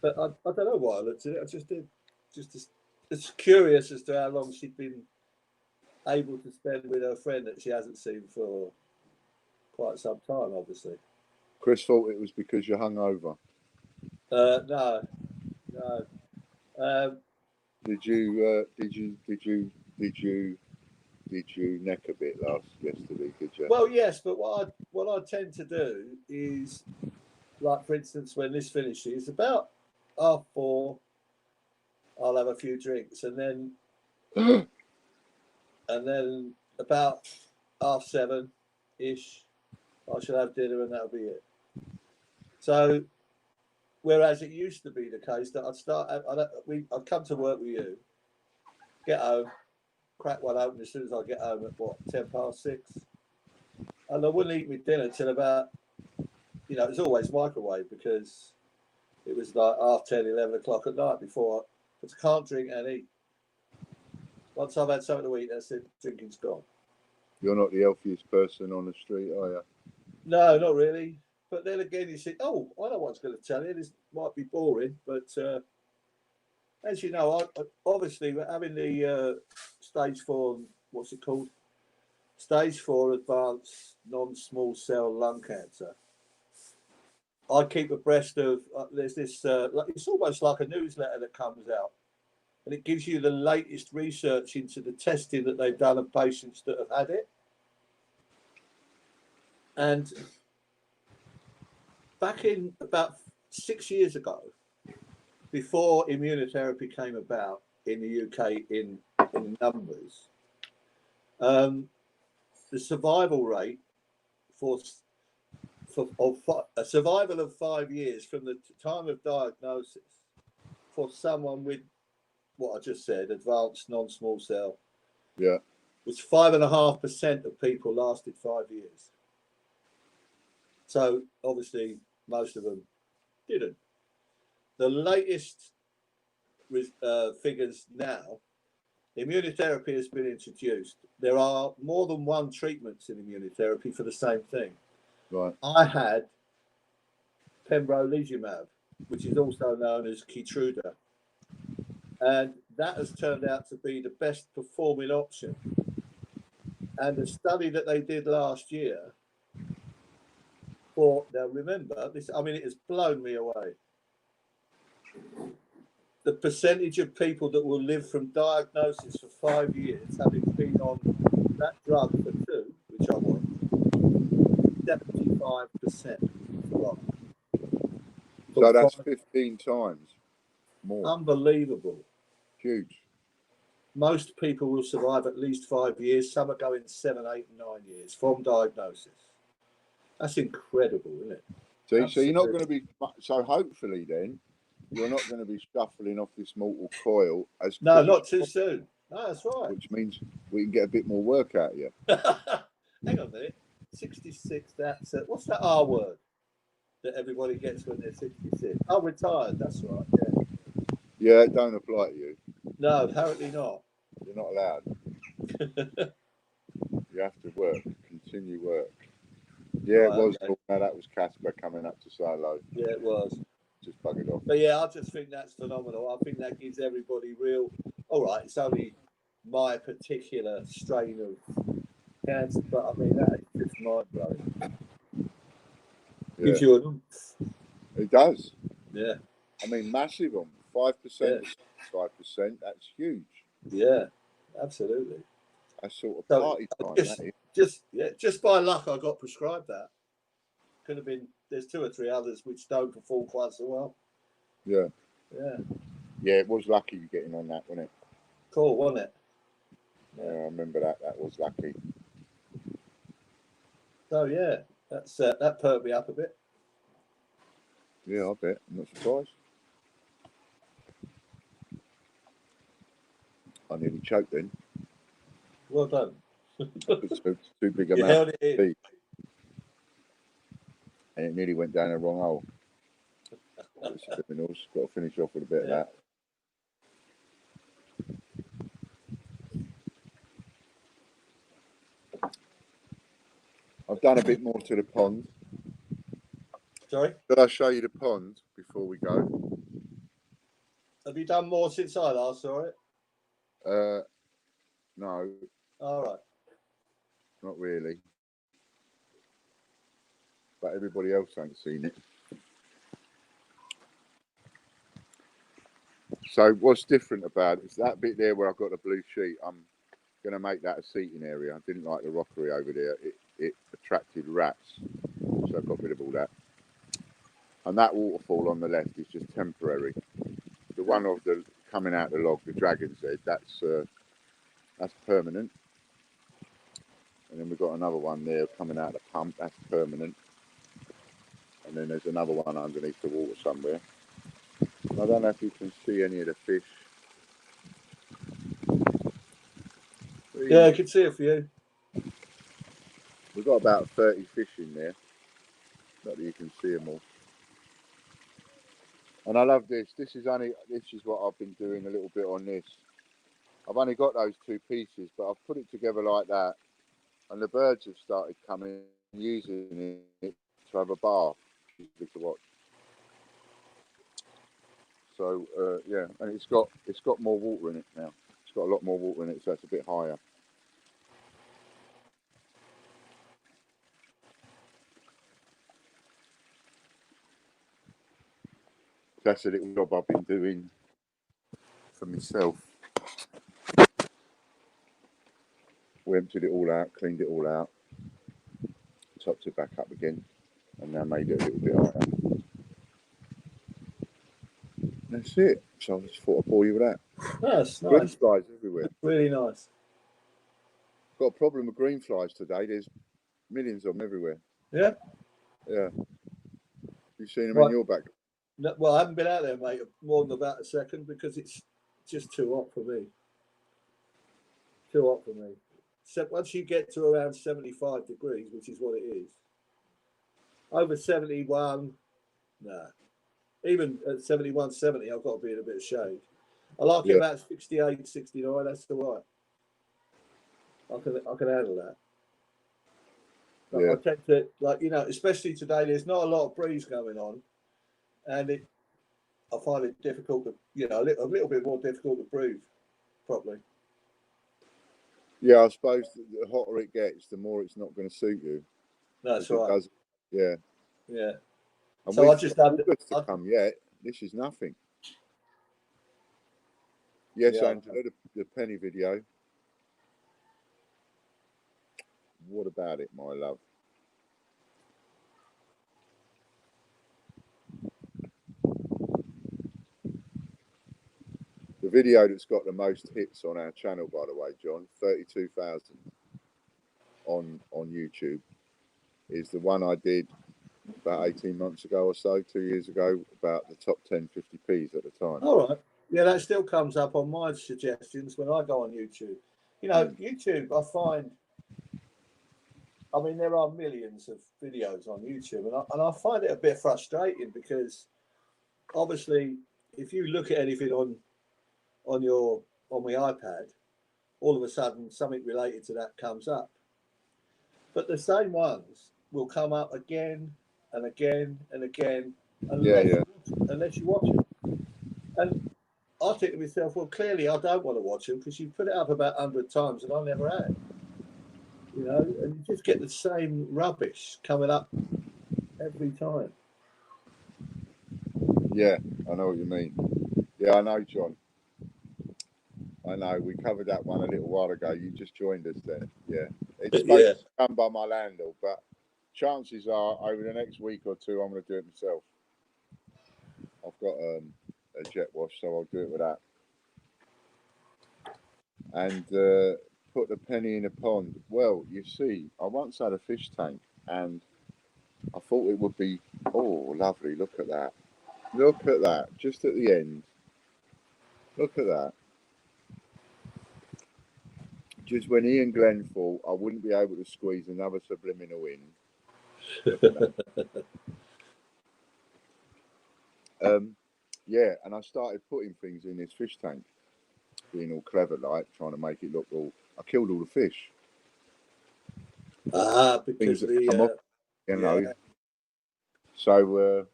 but I don't know why I looked at it. I just did. It's curious as to how long she'd been able to spend with her friend that she hasn't seen for quite some time, obviously. Chris thought it was because you're hungover. No. Did you neck a bit yesterday? Did you? Well, yes, but what I tend to do is, like for instance, when this finishes, about 4:30, I'll have a few drinks, and then about 7:30-ish, I shall have dinner, and that'll be it. So, whereas it used to be the case that I'd come to work with you, get home, crack one open as soon as I get home at what, 6:10, and I wouldn't eat my dinner till about, it was always microwave because it was like 10:30, 11 o'clock at night before because I can't drink and eat. Once I've had something to eat, that's it. Drinking's gone. You're not the healthiest person on the street, are you? No, not really. But then again, you see, I know what I was going to tell you. This might be boring, but as you know, I obviously we're having the stage 4, what's it called? Stage 4 advanced non-small cell lung cancer. I keep abreast of, there's this, it's almost like a newsletter that comes out. And it gives you the latest research into the testing that they've done of patients that have had it. And back in about 6 years ago, before immunotherapy came about in the UK in numbers, the survival rate for a survival of 5 years from the time of diagnosis for someone with what I just said, advanced non-small cell, was 5.5% of people lasted 5 years. So obviously most of them didn't. The latest figures now, immunotherapy has been introduced. There are more than one treatments in immunotherapy for the same thing. Right. I had pembrolizumab, which is also known as Keytruda, and that has turned out to be the best performing option. And the study that they did last year, now remember this, I mean, it has blown me away. The percentage of people that will live from diagnosis for 5 years, having been on that drug for 2, which I want, 75%. So that's 15 times more. Unbelievable. Huge. Most people will survive at least 5 years. Some are going 7, 8, and 9 years from diagnosis. That's incredible, isn't it? See, Absolutely. so you're not going to be. So hopefully, then you're not going to be shuffling off this mortal coil as no, not too soon. No, that's right. Which means we can get a bit more work out of you. Hang on a minute. 66. That's what's that R word that everybody gets when they're 66? Oh, retired. That's right. Yeah. Yeah, it don't apply to you. No, apparently not. You're not allowed. You have to work, continue work. Yeah, right, it was. Okay. No, that was Casper coming up to say hello. Yeah, it was. Just buggered off. But yeah, I just think that's phenomenal. I think that gives everybody real. All right, it's only my particular strain of cancer, but I mean that is just mind blowing. Yeah. Gives you an oomph. It does. Yeah. I mean, massive on 5%, 5%. That's huge. Yeah, absolutely. That's sort of party time. Just by luck, I got prescribed that. Could have been. There's 2 or 3 others which don't perform quite so well. Yeah. Yeah. Yeah, it was lucky you getting on that, wasn't it? Cool, wasn't it? Yeah, I remember that. That was lucky. So yeah, that perked me up a bit. Yeah, I bet. I'm not surprised. I nearly choked then. Well done. too big a mouth. And it nearly went down the wrong hole. Got to finish off with a bit of that. I've done a bit more to the pond. Sorry? Did I show you the pond before we go? Have you done more since I last saw it? No. All right. Not really. But everybody else ain't seen it. So what's different about it is that bit there where I've got the blue sheet. I'm going to make that a seating area. I didn't like the rockery over there. It attracted rats, so I got rid of all that. And that waterfall on the left is just temporary. The one of the coming out the log, the dragon's head, that's permanent. And then we've got another one there coming out of the pump, that's permanent. And then there's another one underneath the water somewhere. I don't know if you can see any of the fish. Yeah, I can see a few. We've got about 30 fish in there. Not that you can see them all. And I love this. This is what I've been doing a little bit on this. I've only got those two pieces, but I've put it together like that, and the birds have started coming and using it to have a bath. It's good to watch. So yeah, and it's got more water in it now. It's got a lot more water in it, so it's a bit higher. That's a little job I've been doing for myself. We emptied it all out, cleaned it all out, topped it back up again, and now made it a little bit higher. That's it. So I just thought I'd bore you with that. That's Green nice. flies everywhere. Really nice. Got a problem with green flies today. There's millions of them everywhere. Yeah. Yeah. You've seen them Right. in your back? No, well, I haven't been out there, mate, more than about a second because it's just too hot for me. Too hot for me. So once you get to around 75 degrees, which is what it is, over 71, nah. Even at 71, 70, I've got to be in a bit of shade. I like it about 68, 69, that's all right. I can handle that. But Yeah. I tend to, like, you know, especially today, there's not a lot of breeze going on. And I find it difficult to, you know, a little bit more difficult to breathe properly. Yeah, I suppose the hotter it gets, the more it's not going to suit you. That's right. Does. Yeah. Yeah. And So I just had August to come yet. This is nothing. Yes, yeah. Angela, the penny video. What about it, my love? The video that's got the most hits on our channel, by the way, John, 32,000 on YouTube, is the one I did about 18 months ago or so, 2 years ago, about the top 10 50p's at the time. All right. Yeah, that still comes up on my suggestions when I go on YouTube. You know, YouTube, I find, I mean, there are millions of videos on YouTube, and I find it a bit frustrating because obviously, if you look at anything on my iPad, all of a sudden something related to that comes up. But the same ones will come up again and again and again unless you watch them. And I think to myself, well, clearly I don't want to watch them because you put it up about 100 times and I never had. You know, and you just get the same rubbish coming up every time. Yeah, I know what you mean. Yeah, I know, John. I know. We covered that one a little while ago. You just joined us then. Yeah. It's supposed to come by my landlord, but chances are over the next week or two, I'm going to do it myself. I've got a jet wash, so I'll do it with that. And put the penny in a pond. Well, you see, I once had a fish tank, and I thought it would be, oh, lovely. Look at that. Look at that. Just at the end. Look at that. Just when Ian Glenn thought I wouldn't be able to squeeze another subliminal in. Look at that. Yeah, and I started putting things in this fish tank, being all clever, like trying to make it look all. I killed all the fish. Because you know. So,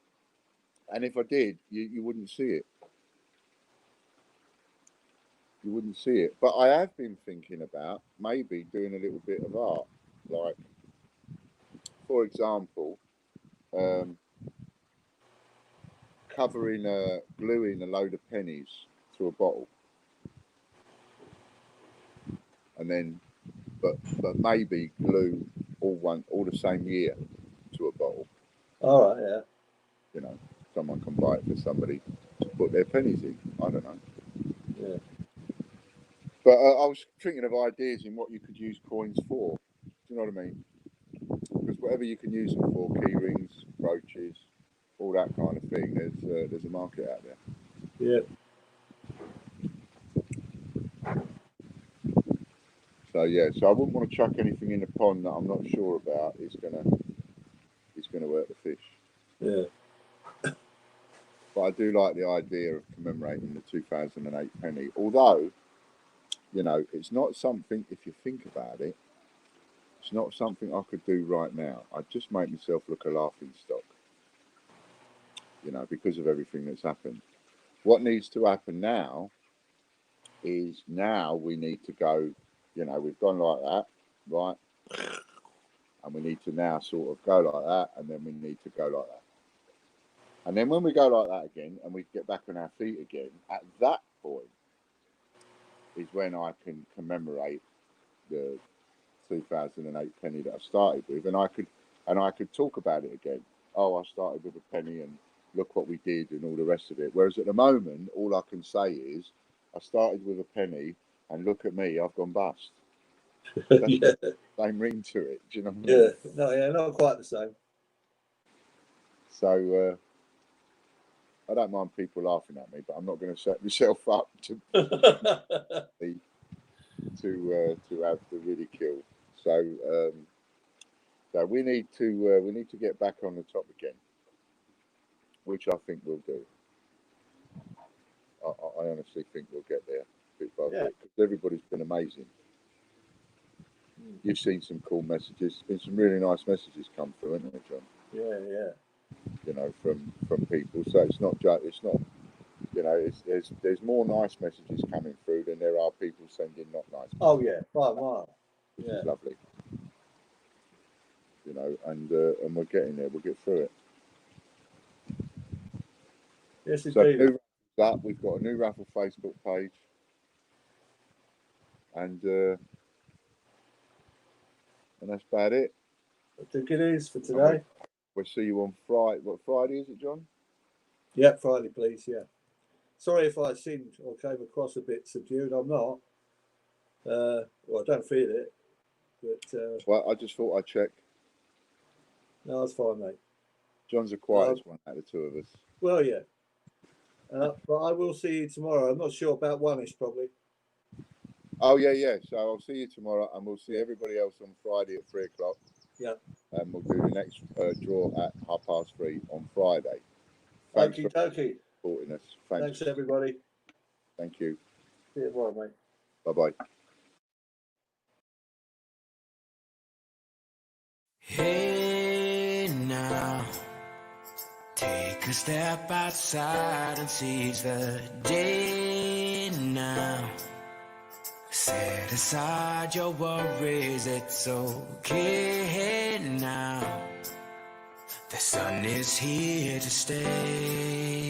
and if I did, you wouldn't see it. You wouldn't see it. But I have been thinking about maybe doing a little bit of art, like, for example, gluing a load of pennies to a bottle, and then, but maybe glue all the same year to a bottle. All right, yeah. You know, someone can buy it for somebody to put their pennies in. I don't know. Yeah. But I was thinking of ideas in what you could use coins for. Do you know what I mean? Because whatever you can use them for, key rings, brooches, all that kind of thing, there's a market out there. Yeah. So yeah, so I wouldn't want to chuck anything in the pond that I'm not sure about is gonna hurt the fish. Yeah. But I do like the idea of commemorating the 2008 penny. Although, you know, it's not something, if you think about it, it's not something I could do right now. I'd just make myself look a laughing stock, you know, because of everything that's happened. What needs to happen now is now we need to go, you know, we've gone like that, right? And we need to now sort of go like that, and then we need to go like that. And then when we go like that again and we get back on our feet again, at that point is when I can commemorate the 2008 penny that I started with, and I could talk about it again. Oh, I started with a penny, and look what we did, and all the rest of it. Whereas at the moment, all I can say is, I started with a penny, and look at me, I've gone bust. That's Yeah. the same ring to it. Do you know what I Yeah. mean? No, yeah, not quite the same. So I don't mind people laughing at me, but I'm not going to set myself up to have the ridicule. So so we need to get back on the top again, which I think we'll do. I honestly think we'll get there bit by bit, because everybody's been amazing. You've seen some cool messages. There's been some really nice messages come through, haven't there, John? Yeah, yeah. You know, from people. So it's not you know, there's more nice messages coming through than there are people sending not nice messages. Oh yeah, by a mile. Which is lovely. You know, and we're getting there. We'll get through it. Yes, So indeed. we've got a new Raffle Facebook page, and that's about it. I think it is for today. We'll see you on Friday. What Friday is it, John? Yeah, Friday, please. Yeah. Sorry if I seemed or came across a bit subdued. I'm not. Well, I don't feel it, but Well, I just thought I'd check. no, that's fine, mate. John's the quietest one out of the two of us. Well, yeah. But I will see you tomorrow. I'm not sure about 1ish, probably. Oh yeah. So I'll see you tomorrow, and we'll see everybody else on Friday at 3:00. Yeah. And we'll do the next draw at 3:30 on Friday. Thanks for supporting us. Thanks everybody. Thank you. See you tomorrow, mate. Bye-bye. Hey now, take a step outside and seize the day now. Set aside your worries, it's okay now. The sun is here to stay.